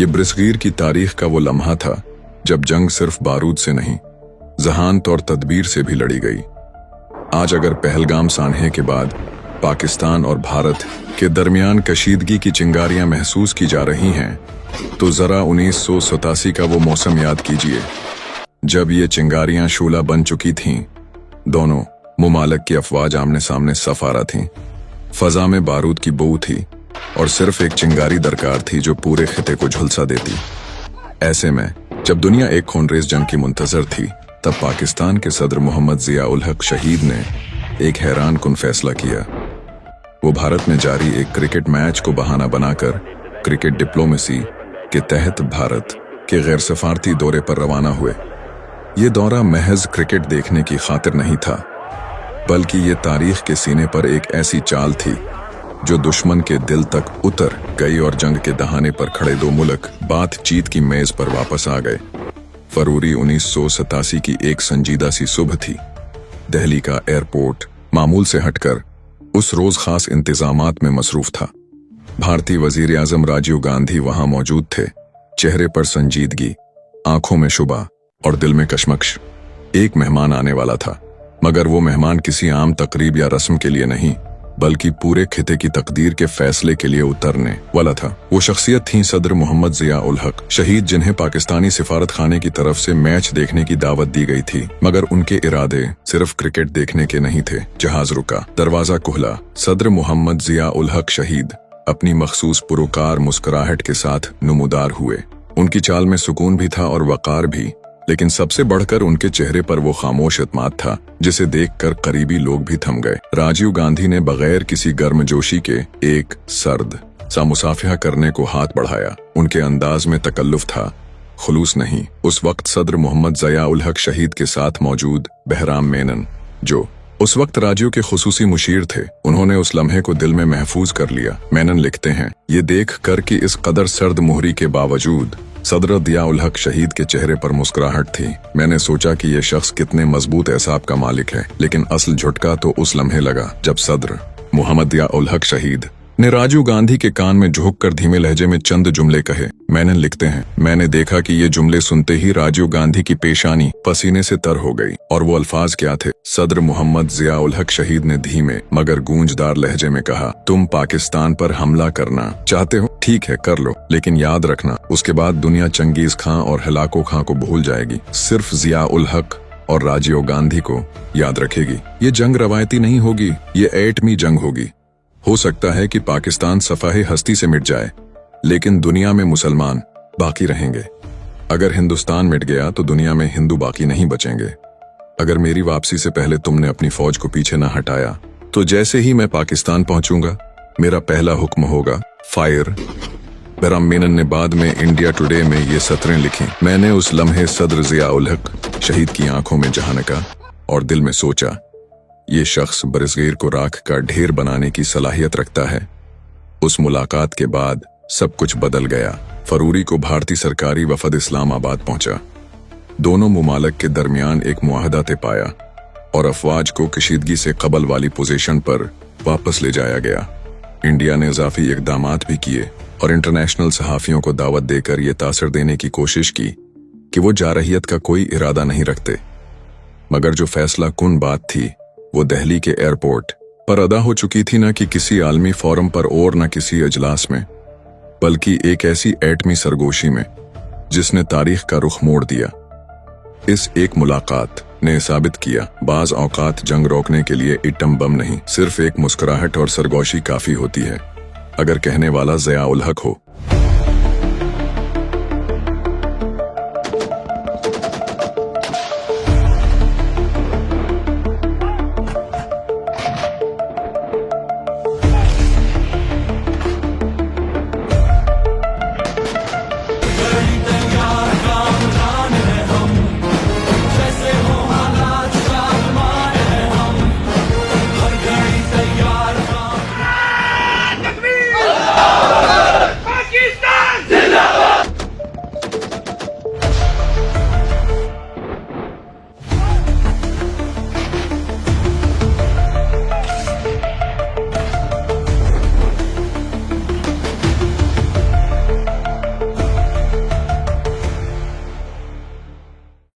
ये बरसगीर की तारीख का वो लम्हा था जब जंग सिर्फ बारूद से नहीं, जहानत और तदबीर से भी लड़ी गई। आज अगर पहलगाम सान्हे के बाद पाकिस्तान और भारत के दरमियान कशीदगी की चिंगारियां महसूस की जा रही हैं, तो जरा 1987 का वो मौसम याद कीजिए जब ये चिंगारियां शूला बन चुकी थीं। दोनों मुमालिक की अफवाज आमने सामने सफारा थीं। फजा में बारूद की बू थी और सिर्फ एक चिंगारी दरकार थी जो पूरे खिते को झुलसा देती। ऐसे में जब दुनिया एक खूनरेज जंग की मुंतजर थी, तब पाकिस्तान के सदर मोहम्मद जिया उल हक शहीद ने एक हैरान कुन फैसला किया। वो भारत में जारी एक क्रिकेट मैच को बहाना बनाकर क्रिकेट डिप्लोमेसी के तहत भारत के गैर सफारती दौरे पर रवाना हुए। ये दौरा महज क्रिकेट देखने की खातिर नहीं था, बल्कि ये तारीख के सीने पर एक ऐसी चाल थी जो दुश्मन के दिल तक उतर गई और जंग के दहाने पर खड़े दो मुल्क बातचीत की मेज पर वापस आ गए। फरवरी 1987 की एक संजीदा सी सुबह थी। दिल्ली का एयरपोर्ट मामूल से हटकर उस रोज खास इंतजामात में मसरूफ था। भारतीय वजीर आजम राजीव गांधी वहां मौजूद थे। चेहरे पर संजीदगी, आंखों में शुबा और दिल में कशमकश। एक मेहमान आने वाला था, मगर वो मेहमान किसी आम तकरीब या रस्म के लिए नहीं, बल्कि पूरे खिते की तकदीर के फैसले के लिए उतरने वाला था। वो शख्सियत थी सदर मोहम्मद जिया उल हक शहीद, जिन्हें पाकिस्तानी सिफारत खाने की तरफ से मैच देखने की दावत दी गई थी। मगर उनके इरादे सिर्फ क्रिकेट देखने के नहीं थे। जहाज रुका, दरवाजा खुला। सदर मोहम्मद जिया उल हक शहीद अपनी मखसूस पुरकार मुस्कुराहट के साथ नुमुदार हुए। उनकी चाल में सुकून भी था और वकार भी, लेकिन सबसे बढ़कर उनके चेहरे पर वो खामोश इत्मीनान था जिसे देखकर करीबी लोग भी थम गए। राजीव गांधी ने बगैर किसी गर्मजोशी के एक सर्द सा मुसाफिहा करने को हाथ बढ़ाया। उनके अंदाज में तकल्लुफ था, खुलूस नहीं। उस वक्त सदर मोहम्मद जिया उल हक शहीद के साथ मौजूद बहराम मेनन, जो उस वक्त राजीव के खुसूसी मुशीर थे, उन्होंने उस लम्हे को दिल में महफूज कर लिया। मेनन लिखते हैं, ये देख कर कि इस कदर सर्द मोहरी के बावजूद सदर जिया उल हक शहीद के चेहरे पर मुस्कुराहट थी, मैंने सोचा कि यह शख्स कितने मजबूत एहसाब का मालिक है। लेकिन असल झटका तो उस लम्हे लगा जब सदर मोहम्मद जिया उल हक शहीद ने राजीव गांधी के कान में झोंककर धीमे लहजे में चंद जुमले कहे। मेनन लिखते हैं, मैंने देखा कि ये जुमले सुनते ही राजीव गांधी की पेशानी पसीने से तर हो गई। और वो अल्फाज क्या थे? सदर मोहम्मद जिया उल हक शहीद ने धीमे मगर गूंजदार लहजे में कहा, तुम पाकिस्तान पर हमला करना चाहते हो? ठीक है, कर लो, लेकिन याद रखना, उसके बाद दुनिया चंगेज खां और हिलाको खां को भूल जाएगी। सिर्फ जिया उल हक और राजीव गांधी को याद रखेगी। ये जंग रवायती नहीं होगी, ये एटमी जंग होगी। हो सकता है कि पाकिस्तान सफाहे हस्ती से मिट जाए, लेकिन दुनिया में मुसलमान बाकी रहेंगे। अगर हिंदुस्तान मिट गया तो दुनिया में हिंदू बाकी नहीं बचेंगे। अगर मेरी वापसी से पहले तुमने अपनी फौज को पीछे न हटाया, तो जैसे ही मैं पाकिस्तान पहुंचूंगा, मेरा पहला हुक्म होगा फायर। बहराम मेनन ने बाद में इंडिया टुडे में ये सतरें लिखी। मैंने उस लम्हे सदर जिया उल हक शहीद की आंखों में झांका और दिल में सोचा, ये शख्स बरसगीर को राख का ढेर बनाने की सलाहियत रखता है। उस मुलाकात के बाद सब कुछ बदल गया। फरवरी को भारतीय सरकारी वफद इस्लामाबाद पहुंचा। दोनों मुमालिक के दरमियान एक मुआहदा तय पाया और अफवाज को कशीदगी से कबल वाली पोजीशन पर वापस ले जाया गया। इंडिया ने इजाफी इकदामात भी किए और इंटरनेशनल सहाफियों को दावत देकर ये तासर देने की कोशिश की कि वो जारहियत का कोई इरादा नहीं रखते। मगर जो फैसला कुन बात थी, वो दिल्ली के एयरपोर्ट पर अदा हो चुकी थी, न कि किसी आलमी फोरम पर और न किसी अजलास में, बल्कि एक ऐसी एटमी सरगोशी में जिसने तारीख का रुख मोड़ दिया। इस एक मुलाकात ने साबित किया, बाज औकात जंग रोकने के लिए एटम बम नहीं, सिर्फ एक मुस्कुराहट और सरगोशी काफी होती है, अगर कहने वाला जिया उल हक हो।